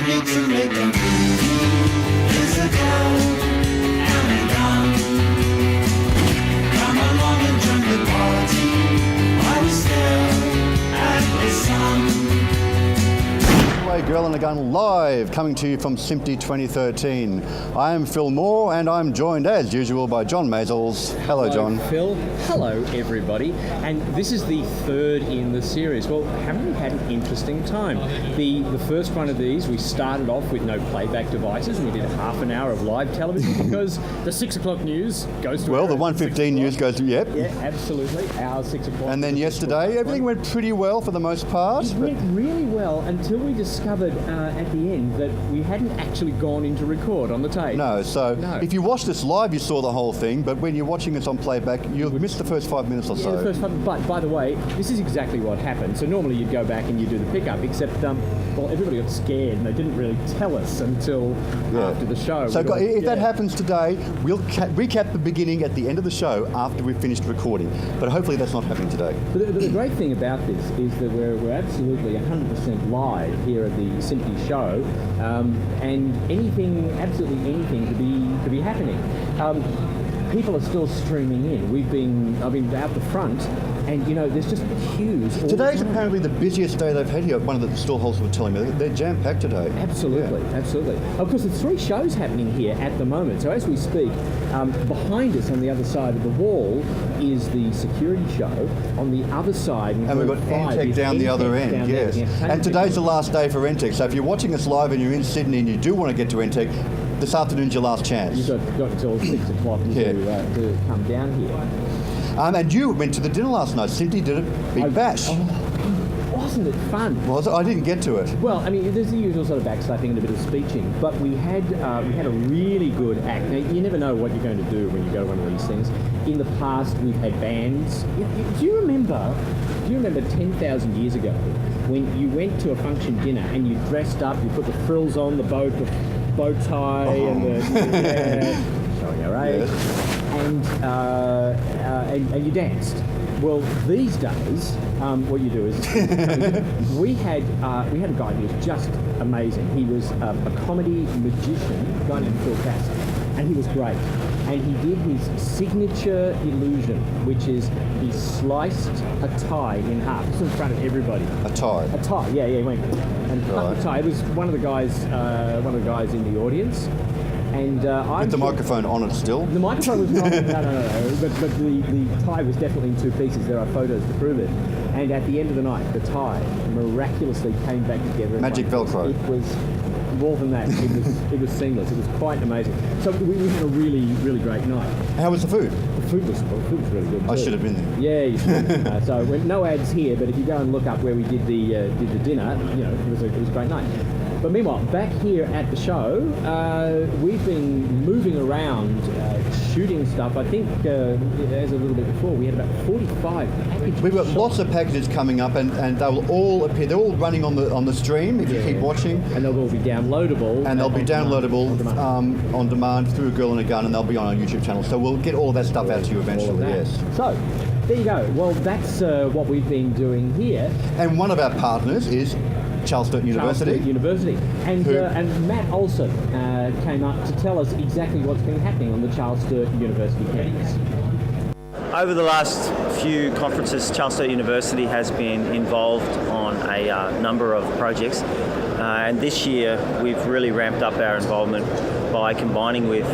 ready to make a movie. Here's a go, and we're done. Come along and join the party while we stare at the sun. Girl and a Gun live, coming to you from SMPTE 2013. I am Phil Moore, and I'm joined as usual by John Mazels. Hello, John. Phil. Hello, everybody. And this is the third in the series. Well, haven't we had an interesting time? The first one of these, we started off with no playback devices, and we did half an hour of live television because the 6 o'clock news goes to... Well, the 1:15 news goes to... Yep. Yeah, absolutely. Our 6 o'clock. And then yesterday, everything went pretty well for the most part. It went really well until we discovered at the end that we hadn't actually gone into record on the tape. No, if you watched this live, you saw the whole thing, but when you're watching this on playback, you'll miss the first 5 minutes or so. Yeah, the first 5, but by the way, this is exactly what happened. So normally you'd go back and you do the pickup, except, well, everybody got scared and they didn't really tell us until after the show. So if that happens today, we'll recap the beginning at the end of the show after we've finished recording. But hopefully that's not happening today. But the great thing about this is that we're absolutely 100% live here at the SMPTE show, and absolutely anything to be happening. People are still streaming in. I've been out the front, and there's just queues. Today's apparently the busiest day they've had here. One of the stallholders were telling me they're jam-packed today. Absolutely, absolutely. Of course, there's 3 shows happening here at the moment. So as we speak, behind us on the other side of the wall is the security show. On the other side, and we've got NTEC down the other end. Yes, and today's the last day for NTEC. So if you're watching us live and you're in Sydney and you do want to get to NTEC, this afternoon's your last chance. You've got until 6 o'clock to come down here. And you went to the dinner last night. SMPTE did a big bash. Wasn't it fun? Was it? I didn't get to it. Well, I mean, there's the usual sort of backslapping and a bit of speeching, but we had a really good act. Now, you never know what you're going to do when you go to one of these things. In the past, we've had bands. Do you remember 10,000 years ago when you went to a function dinner and you dressed up, you put the frills on, the bow tie, and the showing our age, and you danced. Well, these days, what you do is we had a guy who was just amazing. He was a comedy magician, a guy named Phil Tascam, and he was great. And he did his signature illusion, which is he sliced a tie in half, just in front of everybody. A tie. A tie. Yeah. He went and cut the tie. It was one of the guys in the audience. And with the microphone on it still? The microphone was not. No. But the tie was definitely in 2 pieces. There are photos to prove it. And at the end of the night, the tie miraculously came back together. Magic Velcro. It was more than that. It was seamless. It was quite amazing. So we had a really, really great night. How was the food? The food was really good too. I should have been there. Yeah, you should. So no ads here, but if you go and look up where we did the dinner, it was a great night. But meanwhile, back here at the show, we've been moving around, shooting stuff. I think, as a little bit before, we had about 45 packages. We've got lots of packages coming up, and they will all appear. They're all running on the stream if you keep watching. And they'll all be downloadable. And they'll be downloadable on demand through A Girl and a Gun, and they'll be on our YouTube channel. So we'll get all that stuff out to you eventually. Yes. So there you go. Well, that's what we've been doing here. And one of our partners is Charles Sturt University. And Matt Olson came up to tell us exactly what's been happening on the Charles Sturt University campus. Over the last few conferences, Charles Sturt University has been involved on a number of projects, and this year we've really ramped up our involvement by combining with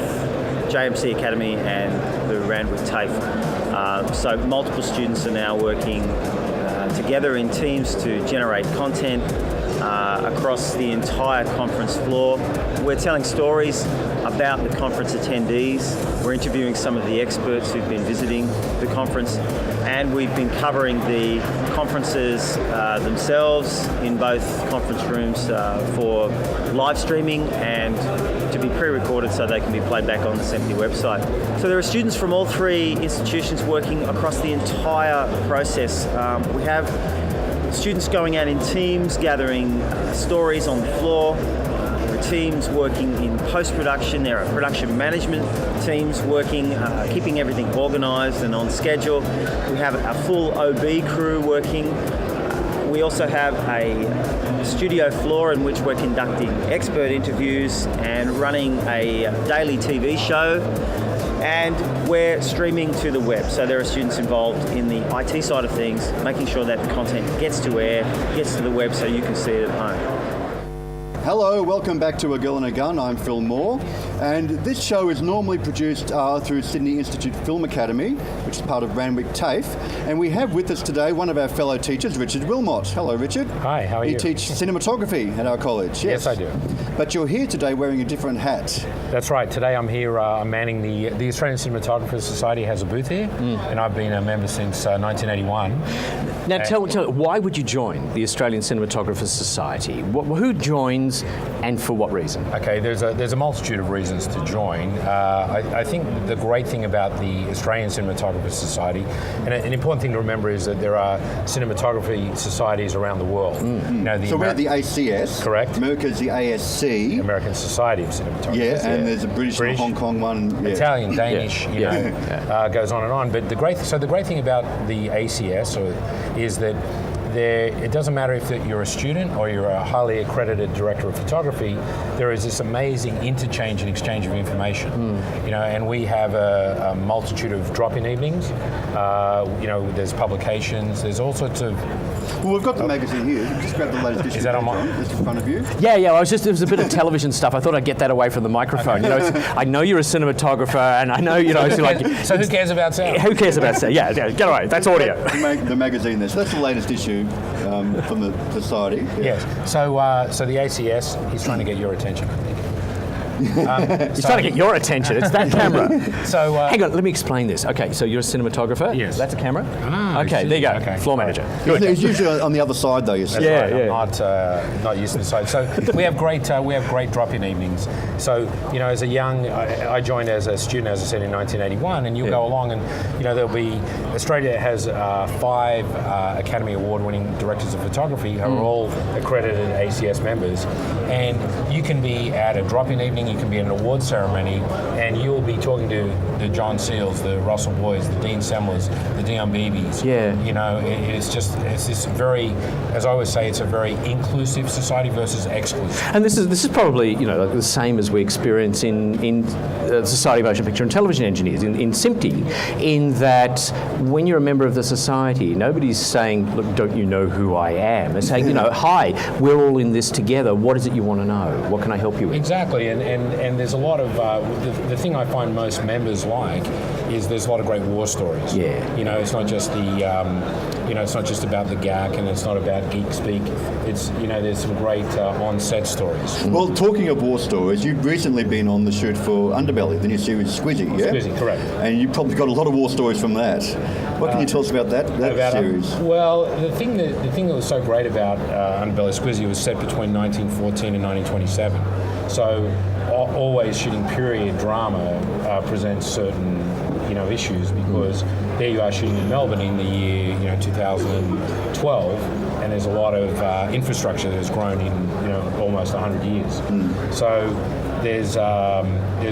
JMC Academy and the Randwick TAFE. So multiple students are now working together in teams to generate content across the entire conference floor. We're telling stories about the conference attendees. We're interviewing some of the experts who've been visiting the conference, and we've been covering the conferences themselves in both conference rooms for live streaming and to be pre-recorded so they can be played back on the SMPTE website. So there are students from all 3 institutions working across the entire process. We have students going out in teams, gathering stories on the floor. There are teams working in post-production. There are production management teams working, keeping everything organised and on schedule. We have a full OB crew working. we also have a studio floor in which we're conducting expert interviews and running a daily TV show, and we're streaming to the web. So there are students involved in the IT side of things, making sure that the content gets to air, gets to the web so you can see it at home. Hello, welcome back to A Girl and a Gun. I'm Phil Moore, and this show is normally produced through Sydney Institute Film Academy, which is part of Randwick TAFE, and we have with us today one of our fellow teachers, Richard Wilmot. Hello, Richard. Hi, how are you? You teach cinematography at our college. Yes, I do. But you're here today wearing a different hat. That's right. Today I'm here, I'm manning the Australian Cinematographers Society has a booth here, and I've been a member since 1981. Now, tell why would you join the Australian Cinematographers Society? Who joins and for what reason? Okay, there's a multitude of reasons to join. I think the great thing about the Australian Cinematographers Society, and an important thing to remember is that there are cinematography societies around the world. You know, So we're the ACS. Correct. America's the ASC. American Society of Cinematographers. Yeah, and there's a British and Hong Kong one. Yeah. Italian, Danish, goes on and on. But the great thing about the ACS is that it doesn't matter if you're a student or you're a highly accredited director of photography. There is this amazing interchange and exchange of information. And we have a multitude of drop-in evenings. There's publications. There's all sorts of. Well, we've got the magazine here. Just grab the latest issue. Is that on mine? It's in front of you. Yeah. There was a bit of television stuff. I thought I'd get that away from the microphone. Okay. I know you're a cinematographer, and I know So who cares about sound? Who cares about sound? Yeah, get away. That's audio. The magazine there. So that's the latest issue from the society. Yeah. Yes. So the ACS is trying to get your attention. He's trying to get your attention. It's that camera. So hang on, let me explain this. Okay, so you're a cinematographer. Yes. That's a camera. Ah, okay, there you go. okay. Floor manager. It's usually on the other side, though. You see. That's Yeah, right. I'm not used to this side. So we have great drop-in evenings. So as a young, I joined as a student, as I said, in 1981, and you'll go along, and there'll be Australia has 5 Academy Award-winning directors of photography who are all accredited ACS members, and you can be at a drop-in evening, you can be at an award ceremony, and you'll be talking to the John Seals, the Russell Boys, the Dean Semlers, the Dion Beebes. Yeah. It's this very, as I always say, it's a very inclusive society versus exclusive. And this is probably like the same as we experience in the Society of Motion Picture and Television Engineers in SMPTE, in that when you're a member of the society, nobody's saying, look, don't you know who I am? They're saying, hi, we're all in this together. What is it you want to know? What can I help you with? Exactly, and there's a lot of the thing I find most members like is there's a lot of great war stories. Yeah. It's not just it's not just about the GAC, and it's not about geek speak. It's there's some great on-set stories. Well, talking of war stories, you've recently been on the shoot for Underbelly, the new series Squizzy, yeah? Squizzy, correct. And you probably got a lot of war stories from that. What can you tell us about that series? Well, the thing that was so great about Underbelly Squizzy was set between 1914 and 1927. So always shooting period drama presents certain issues, because there you are shooting in Melbourne in the year 2012, and there's a lot of infrastructure that has grown in almost 100 years. So there's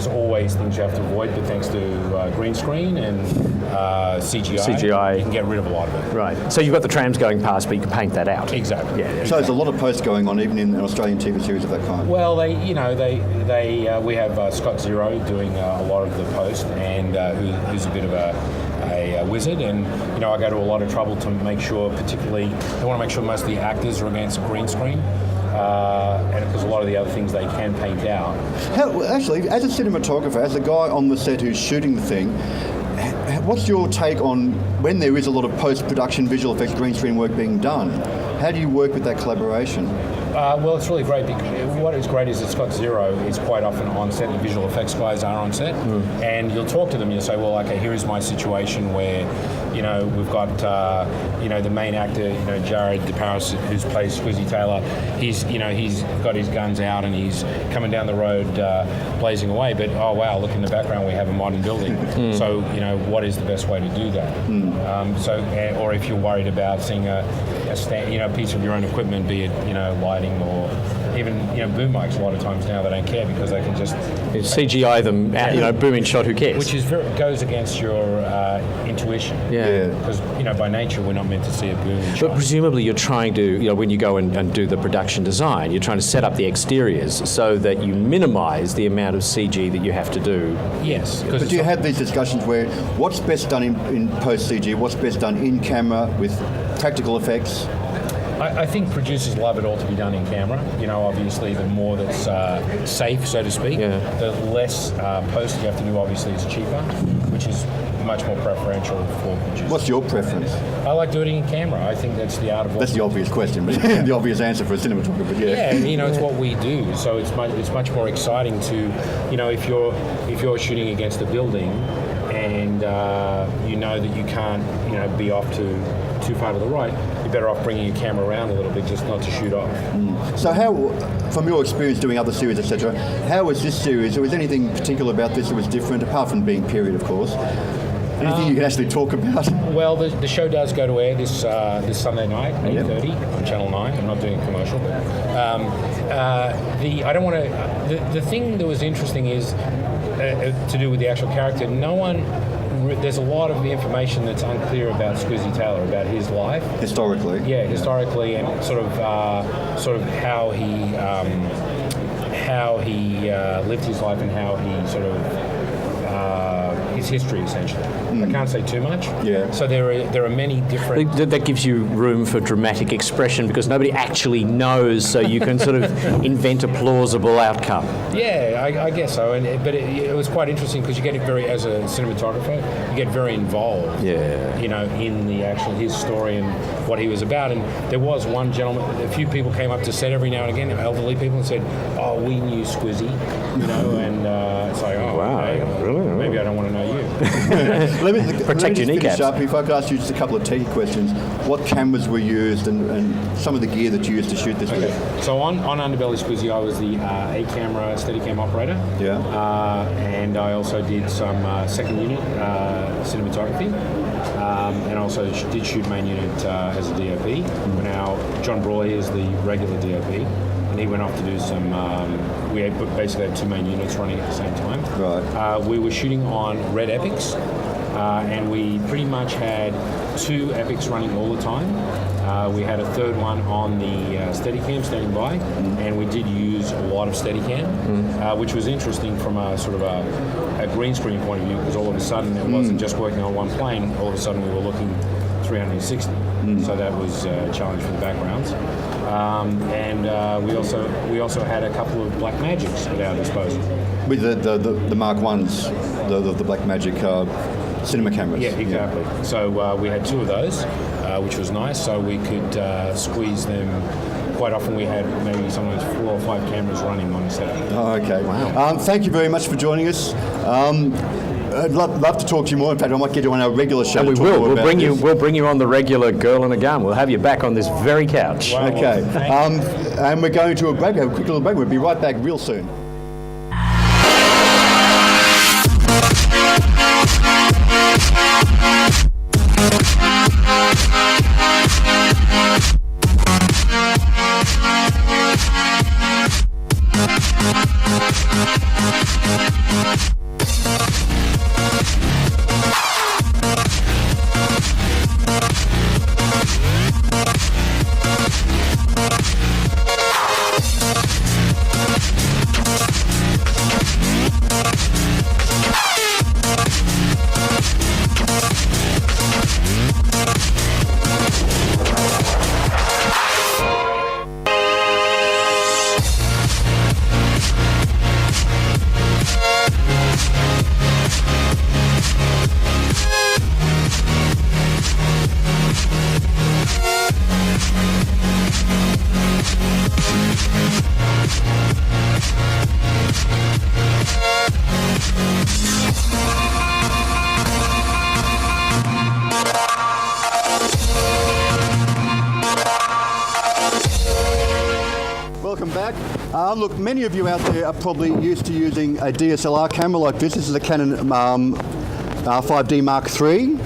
always things you have to avoid, but thanks to green screen and CGI, you can get rid of a lot of it. Right. So you've got the trams going past, but you can paint that out. Exactly. Yeah. So there's a lot of posts going on, even in an Australian TV series of that kind. Well, we have Scott Zero doing a lot of the post, and who's a bit of a wizard, and I go to a lot of trouble to make sure, particularly, I want to make sure most of the actors are against green screen. And because a lot of the other things they can paint out. Actually, as a cinematographer, as a guy on the set who's shooting the thing, what's your take on when there is a lot of post-production visual effects, green screen work being done? How do you work with that collaboration? Well, it's really great, because what is great is that Scott Zero is quite often on set, the visual effects guys are on set, and you'll talk to them, you'll say, well, okay, here is my situation where, we've got, the main actor, Jared DeParis, who's plays Squizzy Taylor, he's got his guns out and he's coming down the road blazing away, but, oh, wow, look in the background, we have a modern building. So, what is the best way to do that? Or if you're worried about seeing a piece of your own equipment, be it, lighting or even boom mics, a lot of times now they don't care because they can just CGI them, boom in shot, who cares? Which goes against your intuition. Yeah. Because, by nature, we're not meant to see a boom and But shine. presumably you're trying to, when you go and do the production design, you're trying to set up the exteriors so that you minimise the amount of CG that you have to do. Yes. But do you have these discussions where what's best done in post-CG, what's best done in camera with practical effects? I think producers love it all to be done in camera. Obviously, the more that's safe, so to speak, the less post you have to do. Obviously, is cheaper, which is much more preferential for producers. What's your preference? I like doing it in camera. I think that's the art of. That's the obvious question, but the obvious answer for a cinematographer. Yeah, it's what we do. So it's much more exciting to, if you're shooting against a building, and you know that you can't, be off too far to the right, you're better off bringing your camera around a little bit, just not to shoot off. So how, from your experience doing other series, etc., how was this series, or was anything particular about this that was different, apart from being period, of course? Anything you can actually talk about? Well, the show does go to air this Sunday night, 8:30 on Channel 9. I'm not doing a commercial, but I don't want to. The thing that was interesting is to do with the actual character. There's a lot of information that's unclear about Squizzy Taylor, about his life. Historically? Yeah, historically, and sort of how he lived his life and how he sort of his history, essentially. I can't say too much. Yeah. So there are many different. That gives you room for dramatic expression because nobody actually knows, so you can sort of invent a plausible outcome. Yeah, I guess so. But it was quite interesting because you get as a cinematographer, you get very involved. Yeah. In the actual his story and what he was about. And there was one gentleman. A few people came up to set every now and again, elderly people, and said, "Oh, we knew Squizzy," and it's like, "Oh, Wow, okay, really? Maybe I don't want to know you." Let me Protect your just finish kneecaps. up. If I could ask you just a couple of techie questions. What cameras were used and some of the gear that you used to shoot this with? So on Underbelly Squizzy, I was the A-camera Steadicam operator. Yeah. And I also did some second unit cinematography. And also did shoot main unit as a DOP. Now John Broy is the regular DOP, and he went off to do some. We basically had two main units running at the same time. Right. We were shooting on Red Epics, and we pretty much had two Epics running all the time. We had a third one on the Steadicam standing by, and we did use a lot of Steadicam, which was interesting from a sort of a green screen point of view, because all of a sudden it wasn't just working on one plane. All of a sudden we were looking 360, so that was a challenge for the backgrounds. And we also had a couple of Black Magics at our disposal. With the Mark 1s, the Blackmagic cinema cameras. Yeah, exactly. So we had two of those, which was nice. So we could squeeze them. Quite often we had maybe sometimes 4 or 5 cameras running on a set. Oh, okay. Wow. Thank you very much for joining us. I'd love to talk to you more. In fact, I might get you on our regular show. We to talk will. more We'll about bring you. this. We'll bring you on the regular Girl and a Gun. We'll have you back on this very couch. Wow. Okay. Well, And we're going to a break. A quick little break. We'll be right back real soon. Welcome back. Look, many of you out there are probably used to using a DSLR camera like this. This is a Canon 5D Mark III.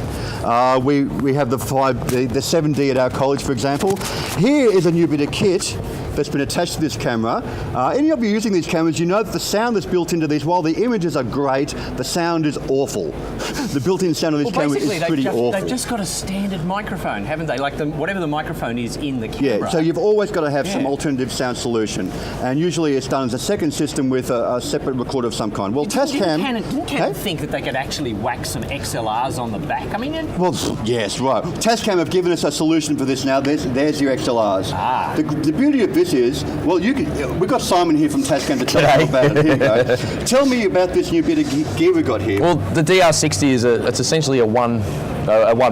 We have the 7D at our college, for example. Here is a new bit of kit that's been attached to this camera. Any of you using these cameras, you know that the sound that's built into these, while the images are great, the sound is awful. The built-in sound of these cameras is pretty awful. They've just got a standard microphone, haven't they? Like whatever the microphone is in the camera. Yeah, so you've always got to have some alternative sound solution. And usually it's done as a second system with a separate recorder of some kind. Well, Tascam... Didn't Canon think that they could actually whack some XLRs on the back? I mean... Well, yes, right. Tascam have given us a solution for this now. There's your XLRs. The beauty of this is, well, we've got Simon here from Tascam to tell us about it. Here you go. Tell me about this new bit of gear we've got here. Well, the DR60 it's essentially a one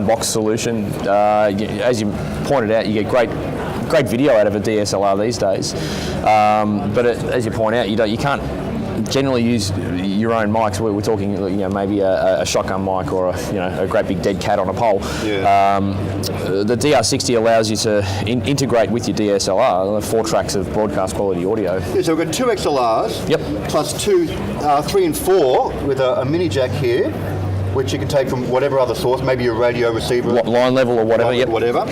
box solution. As you pointed out, you get great video out of a DSLR these days. But as you point out, you can't generally use your own mics. We're talking, maybe a shotgun mic or a great big dead cat on a pole. Yeah. The DR60 allows you to integrate with your DSLR 4 tracks of broadcast quality audio. Yeah, so we've got 2 XLRs. Yep. Plus 2, 3 and 4 with a mini jack here, which you can take from whatever other source, maybe a radio receiver, line level or whatever. Yep. Whatever.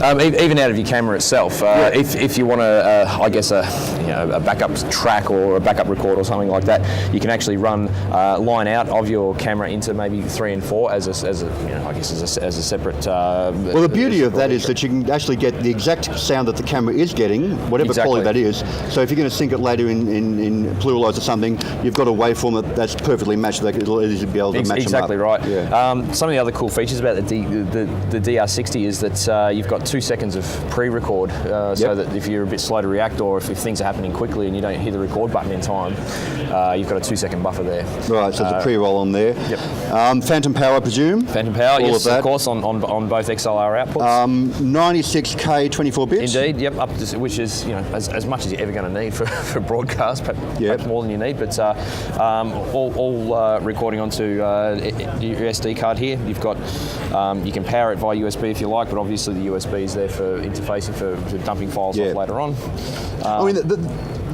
Even out of your camera itself, if you want a backup track or a backup record or something like that, you can actually run line out of your camera into maybe 3 and 4 as a separate. Well, the beauty of that is that you can actually get the exact sound that the camera is getting, whatever quality that is. So if you're going to sync it later in pluralize or something, you've got a waveform that's perfectly matched. That it'll easily be able to match exactly them up. Right. Yeah. Some of the other cool features about the DR60 is that you've got 2 seconds of pre-record, so that if you're a bit slow to react or if things are happening quickly and you don't hit the record button in time, you've got a 2-second buffer there. Right, so it's a pre-roll on there. Yep. Phantom power, I presume? Phantom power, all yes, of course, on both XLR outputs. 96K 24 bits? Indeed, yep, which is as much as you're ever going to need for broadcast, perhaps more than you need, but all recording onto your SD card here. You've got, you can power it via USB if you like, but obviously the USB is there for interfacing for dumping files off later on. I mean,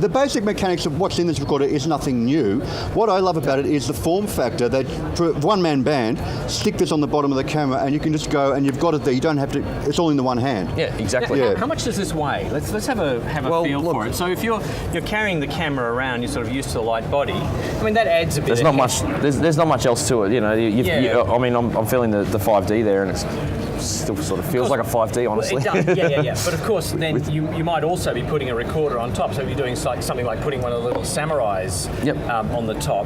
the basic mechanics of what's in this recorder is nothing new. What I love about it is the form factor that for one-man band, stick this on the bottom of the camera and you can just go and you've got it there. You don't have to, it's all in the one hand. Yeah, exactly. How much does this weigh? Let's have a feel for it. So if you're carrying the camera around, you're sort of used to the light body. I mean, that adds a bit. There's not much else to it. I mean, I'm feeling the 5D there, and it's still sort of feels like a 5D, honestly. Well, it does, yeah. But of course, then you might also be putting a recorder on top. So if you're doing something like putting one of the little samurais on the top,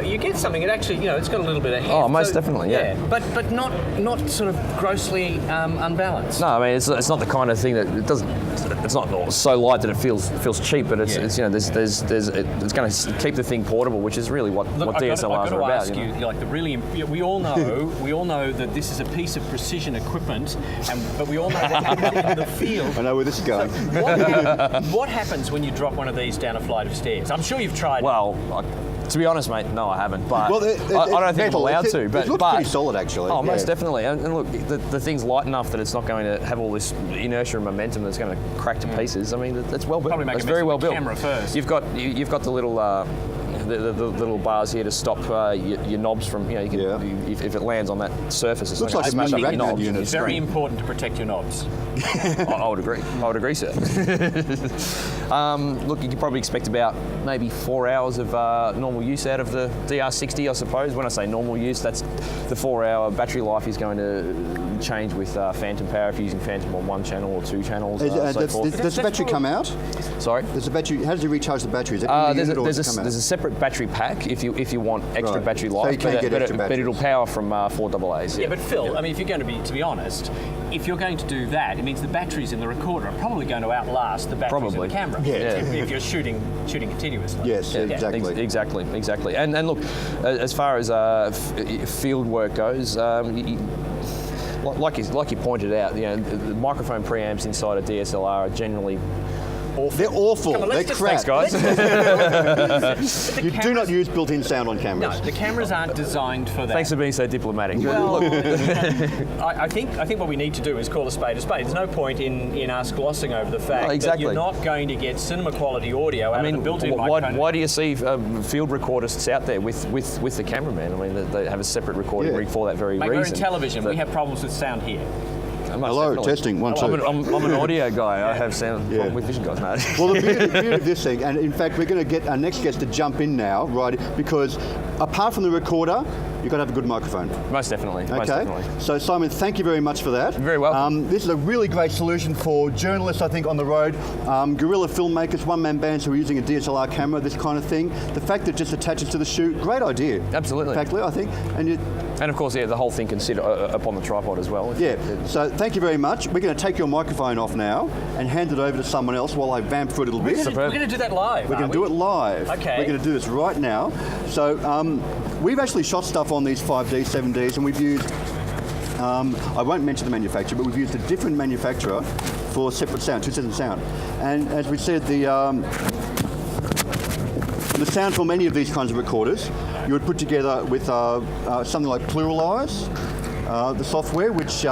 you get something. It actually, it's got a little bit of heft. Oh, most definitely, yeah. But not sort of grossly unbalanced. No, I mean it's not the kind of thing that it doesn't. It's not so light that it feels cheap, but it's it's going to keep the thing portable, which is really what DSLRs are about. Ask you, like we all know that this is a piece of precision equipment, but we all know that in the field. I know where this is going. What happens when you drop one of these down a flight of stairs? I'm sure you've tried. Well, to be honest, mate, no, I haven't. But I don't think I'm allowed to. But it looks pretty solid, actually. Oh, most definitely. And look, the thing's light enough that it's not going to have all this inertia and momentum that's going to crack to pieces. I mean, that's well built. Probably make it's very well built. Camera first. You've got the little. The little bars here to stop your knobs from, you can, if it lands on that surface, it's looks not like going to smash up a your knobs. It's very important to protect your knobs. I would agree, sir. Look, you could probably expect about maybe 4 hours of normal use out of the DR60, I suppose. When I say normal use, that's the 4-hour battery life is going to change with Phantom power if you're using Phantom on 1 channel or 2 channels. Does the battery come out? Sorry? Does the battery? How does it recharge the battery? Is it there's a separate battery pack if you want extra battery life, so you can't get extra but it'll power from 4 AA's. Yeah, but Phil, I mean, if you're going to be honest, if you're going to do that, it means the batteries in the recorder are probably going to outlast the batteries in the camera. If you're shooting continuously. Yes, exactly. Exactly. And look, as far as field work goes, like you pointed out, the microphone preamps inside a DSLR are generally awful. They're awful. They're crap. Thanks, guys. You do not use built-in sound on cameras. No, the cameras aren't designed for that. Thanks for being so diplomatic. Well, I think what we need to do is call a spade a spade. There's no point in us glossing over the fact that you're not going to get cinema quality audio out of the built-in microphone. Why do you see field recordists out there with the cameraman? I mean, they have a separate recording rig for that very reason. We're in television. We have problems with sound here. Hello, testing, 1, 2. I'm an audio guy. I have sound Yeah. with vision guys, mate. Well, the beauty of this thing, and in fact, we're going to get our next guest to jump in now, right? Because apart from the recorder, you've got to have a good microphone. Most definitely. Most Okay. definitely. So, Simon, thank you very much for that. You're very welcome. This is a really great solution for journalists, I think, on the road, guerrilla filmmakers, one-man bands who are using a DSLR camera, this kind of thing. The fact that it just attaches to the shoot, great idea. Absolutely. In fact, I think. And of course, yeah, the whole thing can sit up on the tripod as well. Yeah, so thank you very much. We're going to take your microphone off now and hand it over to someone else while I vamp for it a little bit. Superb. We're going to do that live. We're going to do it live. Okay. We're going to do this right now. So we've actually shot stuff on these 5D, 7Ds, and we've used, I won't mention the manufacturer, but we've used a different manufacturer for separate sound, two sets of sound. And as we said, the sound from any of these kinds of recorders, you would put together with something like Pluralize, the software, which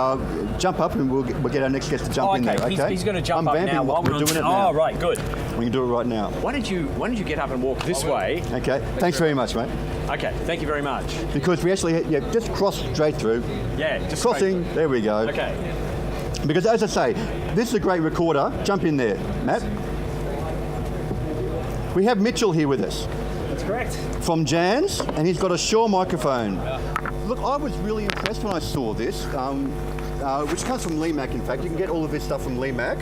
jump up and we'll get our next guest to jump in there. Okay, He's going to jump I'm up now vamping. while we're We're doing it Oh, now. right, good. We can do it right now. Why don't you get up and walk this way? Okay, thanks very much, mate. Okay, thank you very much. Because we actually, just cross straight through. Yeah, just Crossing, there we go. Okay. Because as I say, this is a great recorder. Jump in there, Matt. We have Mitchel here with us That's correct. from Jands, and he's got a Shure microphone. Look, I was really impressed when I saw this, which comes from Lee Mac, in fact. You can get all of this stuff from Lee Mac.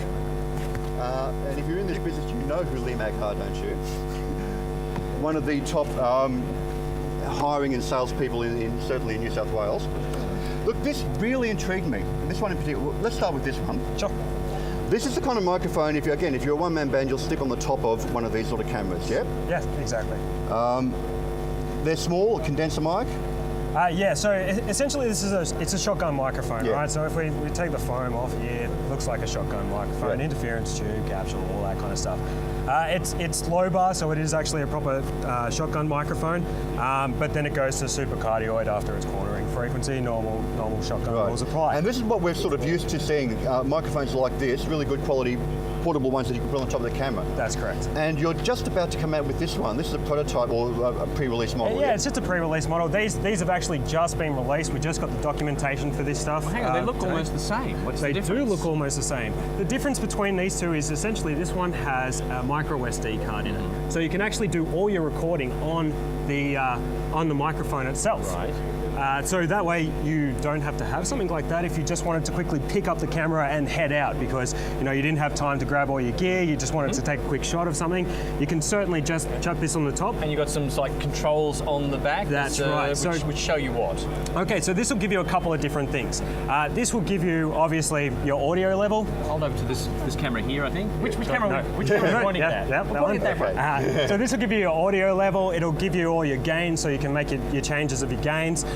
And if you're in this business, you know who Lee Mac are, don't you? One of the top hiring and salespeople certainly in New South Wales. Look, this really intrigued me. This one in particular. Let's start with this one. Sure. This is the kind of microphone, if you're a one-man band, you'll stick on the top of one of these sort of cameras, yeah? Yeah, exactly. They're small, a condenser mic. Yeah, so essentially it's a shotgun microphone, Yeah. right? So if we take the foam off here, it looks like a shotgun microphone, Yeah. interference tube, capsule, all that kind of stuff. It's low bar, so it is actually a proper shotgun microphone, but then it goes to supercardioid after its cornering frequency. Normal shotgun rules apply. And this is what we're sort of used to seeing, microphones like this, really good quality portable ones that you can put on top of the camera. That's correct. And you're just about to come out with this one. This is a prototype or a pre-release model. Yeah, it's just a pre-release model. These have actually just been released. We just got the documentation for this stuff. Hang on, they look today. almost the same. What's They the do difference? look almost the same. The difference between these two is essentially this one has a micro SD card in it, so you can actually do all your recording on the microphone itself. Right. So that way you don't have to have something like that if you just wanted to quickly pick up the camera and head out because you didn't have time to grab all your gear. You just wanted to take a quick shot of something. You can certainly just chuck this on the top. And you've got some like controls on the back. That's right. Which show you what? Okay, so this will give you a couple of different things. This will give you obviously your audio level. Hold over to this camera here, I think. Which No, camera? Which camera are we pointing yeah, at? yeah, We're that pointing one. at that one. So this will give you your audio level. It'll give you all your gains, so you can make your changes of your gains.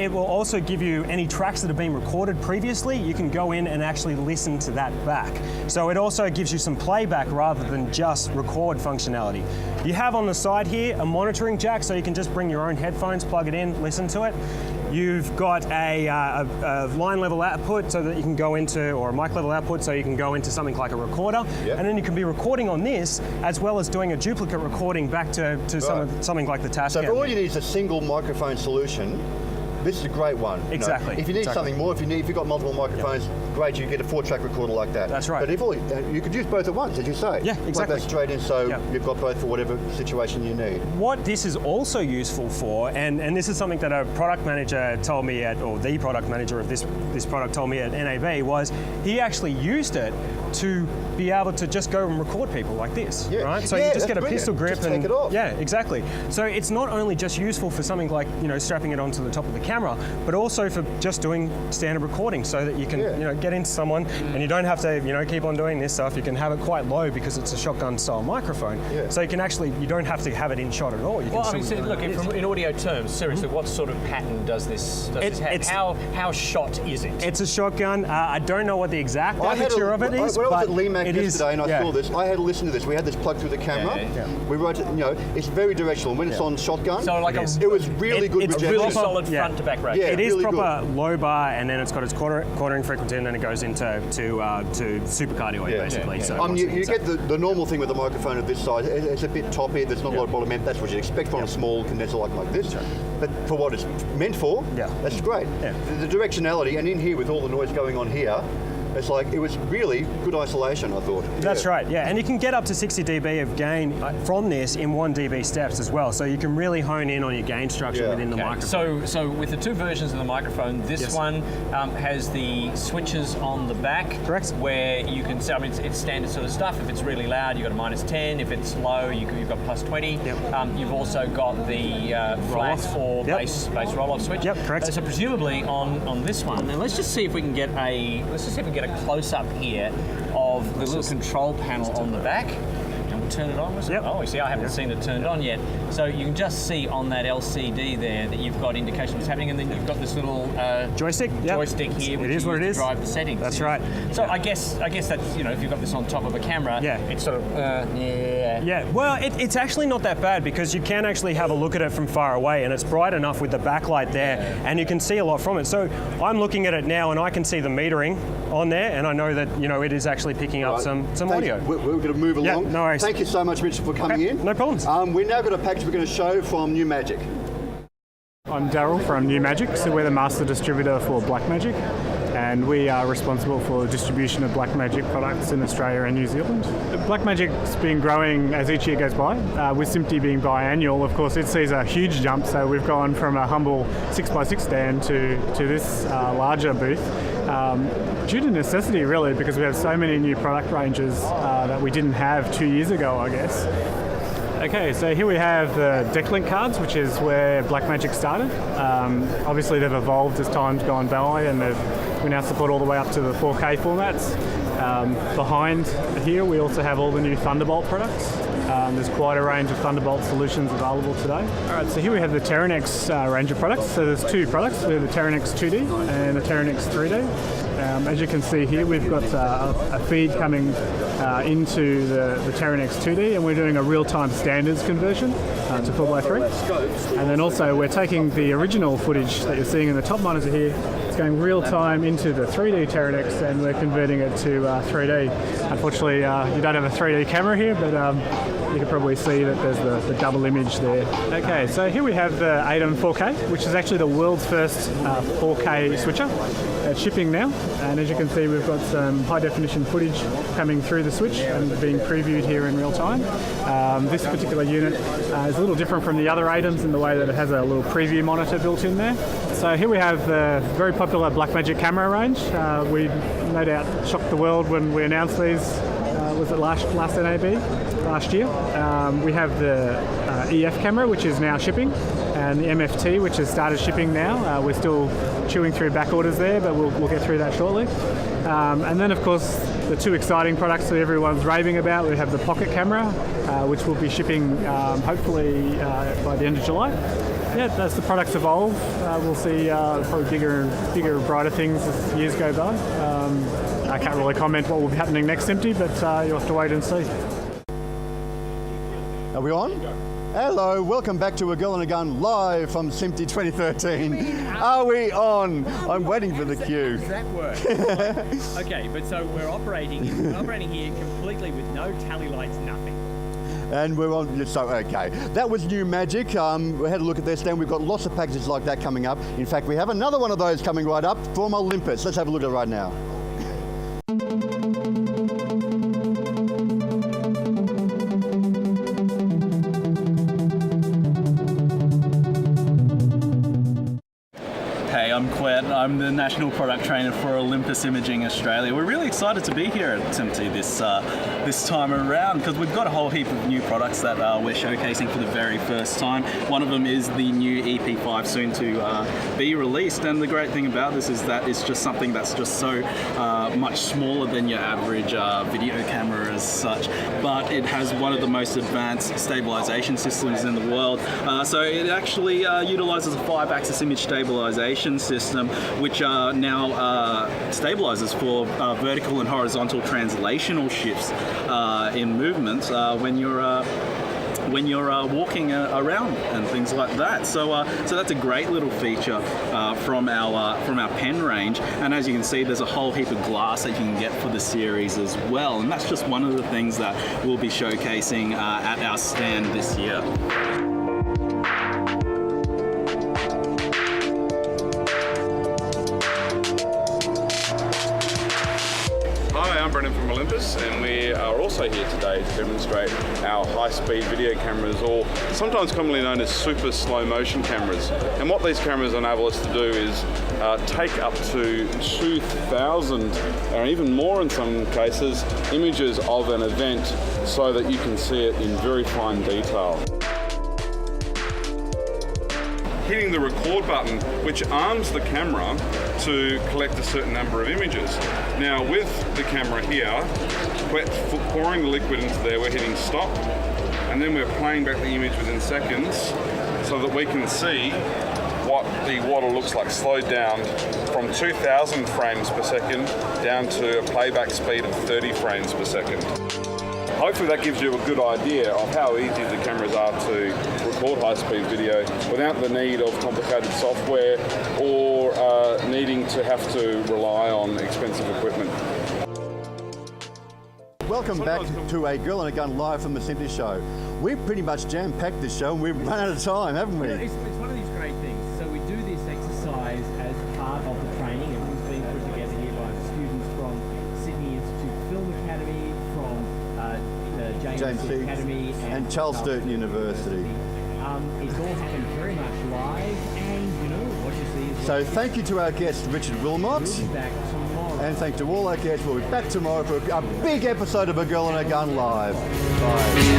It will also give you any tracks that have been recorded previously. You can go in and actually listen to that back. So it also gives you some playback rather than just record functionality. You have on the side here a monitoring jack, so you can just bring your own headphones, plug it in, listen to it. You've got a line level output so that you can go into, or a mic level output so you can go into something like a recorder. Yep. And then you can be recording on this as well as doing a duplicate recording back to something like the Tascam. So if all you need is a single microphone solution, this is a great one. Exactly. If you need something more, if you've got multiple microphones, great, you get a 4-track recorder like that. That's right. But if you could use both at once, as you say. Yeah, exactly. Plug that straight in, so Yeah. you've got both for whatever situation you need. What this is also useful for, and this is something that a product manager told me or the product manager of this product told me at NAB, was he actually used it to be able to just go and record people like this, Yeah. right? So Yeah, you just that's get a pistol grip brilliant. Just and take it off. yeah, exactly. So it's not only just useful for something like strapping it onto the top of the camera, but also for just doing standard recording, so that you can get into someone and you don't have to keep on doing this stuff. You can have it quite low because it's a shotgun style microphone. Yeah. So you can actually you don't have to have it in shot at all. You can Well, I mean, still so, do look, it. in audio terms, seriously, what sort of pattern does this have? How shot is it? It's a shotgun. I don't know what the exact I had aperture of it is, when I was but at Lee Mac it is- yesterday and I yeah. saw this, I had to listen to this. We had this plugged through the camera. Yeah. We wrote it, it's very directional. When it's on shotgun, So like it was really good it's a rejection. really solid Yeah. front front-to-back ratio. Yeah. It is really proper low bar, and then it's got its quartering frequency, and then it goes into supercardioid basically. Yeah. So You get the normal thing with a microphone of this size. It's a bit toppy. There's not a lot of bottom end. That's what you'd expect from a small condenser like this. But for what it's meant for, that's great. Yeah. The directionality, and in here with all the noise going on here, it's like it was really good isolation, I thought. That's right, yeah. And you can get up to 60 dB of gain from this in 1 dB steps as well. So you can really hone in on your gain structure within the microphone. So with the two versions of the microphone, this one has the switches on the back. Correct. Where you can, I mean, it's standard sort of stuff. If it's really loud, you've got a -10. If it's low, you've got +20. Yep. You've also got the flat or bass roll-off switch. Yep, correct. So presumably on this one, and let's just see if we can get a close-up here of the little control panel on the back. And we'll turn it on, was it? Yep. Oh, you see, I haven't seen it turned on yet. So you can just see on that LCD there that you've got indication of what's happening, and then you've got this little joystick here, which it is you what it use is. to drive the settings. That's right. So I guess that's, you know, if you've got this on top of a camera, it's sort of Yeah, well, it's actually not that bad because you can actually have a look at it from far away, and it's bright enough with the backlight there, and you can see a lot from it. So I'm looking at it now, and I can see the metering on there, and I know that, you know, it is actually picking up some audio. We're going to move along. Yeah, no worries. Thank you so much, Mitchell, for coming in. No problems. We've now got a package we're going to show from New Magic. I'm Daryl from New Magic, so we're the master distributor for Blackmagic, and we are responsible for distribution of Blackmagic products in Australia and New Zealand. Blackmagic's been growing as each year goes by. With SMPTE being biannual, of course, it sees a huge jump, so we've gone from a humble 6x6 stand to this larger booth. Due to necessity, really, because we have so many new product ranges that we didn't have 2 years ago, I guess. Okay, so here we have the Decklink cards, which is where Blackmagic started. Obviously they've evolved as time's gone by, and we now support all the way up to the 4K formats. Behind here we also have all the new Thunderbolt products. There's quite a range of Thunderbolt solutions available today. Alright, so here we have the Terranex range of products. So there's two products. We have the Terranex 2D and the Terranex 3D. As you can see here, we've got a feed coming into the Terranex 2D, and we're doing a real-time standards conversion to 4x3. And then also we're taking the original footage that you're seeing in the top monitor here, it's going real-time into the 3D Terranex, and we're converting it to 3D. Unfortunately, you don't have a 3D camera here, but you can probably see that there's the double image there. Okay, so here we have the ATEM 4K, which is actually the world's first 4K switcher. It's shipping now, and as you can see, we've got some high-definition footage coming through the switch and being previewed here in real time. This particular unit is a little different from the other ATEMs in the way that it has a little preview monitor built in there. So here we have the very popular Blackmagic camera range. We no doubt shocked the world when we announced these. Was it last NAB last year? We have the EF camera, which is now shipping, and the MFT, which has started shipping now. We're still chewing through back orders there, but we'll get through that shortly. And then, of course, the two exciting products that everyone's raving about. We have the Pocket camera, which will be shipping hopefully by the end of July. Yeah, as the products evolve, we'll see probably bigger, brighter things as years go by. I can't really comment what will be happening next SMPTE, but you'll have to wait and see. Are we on? Hello, welcome back to A Girl and a Gun live from SMPTE 2013. Are we on? I'm waiting for the cue. How does that work? Okay, but so we're operating here completely with no tally lights, nothing. And we're on, so okay. That was New Magic. We had a look at their stand. We've got lots of packages like that coming up. In fact, we have another one of those coming right up from Olympus. Let's have a look at it right now. I'm the National Product Trainer for Olympus Imaging Australia. We're really excited to be here at SMPTE this time around because we've got a whole heap of new products that we're showcasing for the very first time. One of them is the new EP5 soon to be released, and the great thing about this is that it's just something that's just so much smaller than your average video camera as such, but it has one of the most advanced stabilization systems in the world. So it actually utilizes a 5-axis image stabilization system, which now stabilizes for vertical and horizontal translational shifts in movement when you're when you're walking around and things like that. So that's a great little feature from our pen range. And as you can see, there's a whole heap of glass that you can get for the series as well. And that's just one of the things that we'll be showcasing at our stand this year. Hi, I'm Brendan from Olympus, and we are also here today to demonstrate our high-speed video cameras, or sometimes commonly known as super slow motion cameras. And what these cameras enable us to do is take up to 2,000, or even more in some cases, images of an event so that you can see it in very fine detail. Hitting the record button, which arms the camera to collect a certain number of images. Now with the camera here, we're pouring the liquid into there, we're hitting stop, and then we're playing back the image within seconds so that we can see what the water looks like slowed down from 2,000 frames per second down to a playback speed of 30 frames per second. Hopefully that gives you a good idea of how easy the cameras are to record high-speed video without the need of complicated software or needing to have to rely on expensive equipment. Welcome back to A Girl and a Gun live from the SMPTE show. We've pretty much jam-packed this show and we've run out of time, haven't we? It's one of these great things. So we do this exercise as part of the training. Everything's been put together here by students from Sydney Institute Film Academy, from Jands Academy and Charles Sturt University. It's all happened very much live, and you know what you see is So thank you to our guest Richard Wilmot. We'll be back tomorrow. And thank you to all our guests. We'll be back tomorrow for a big episode of A Girl and a Gun Live. Bye.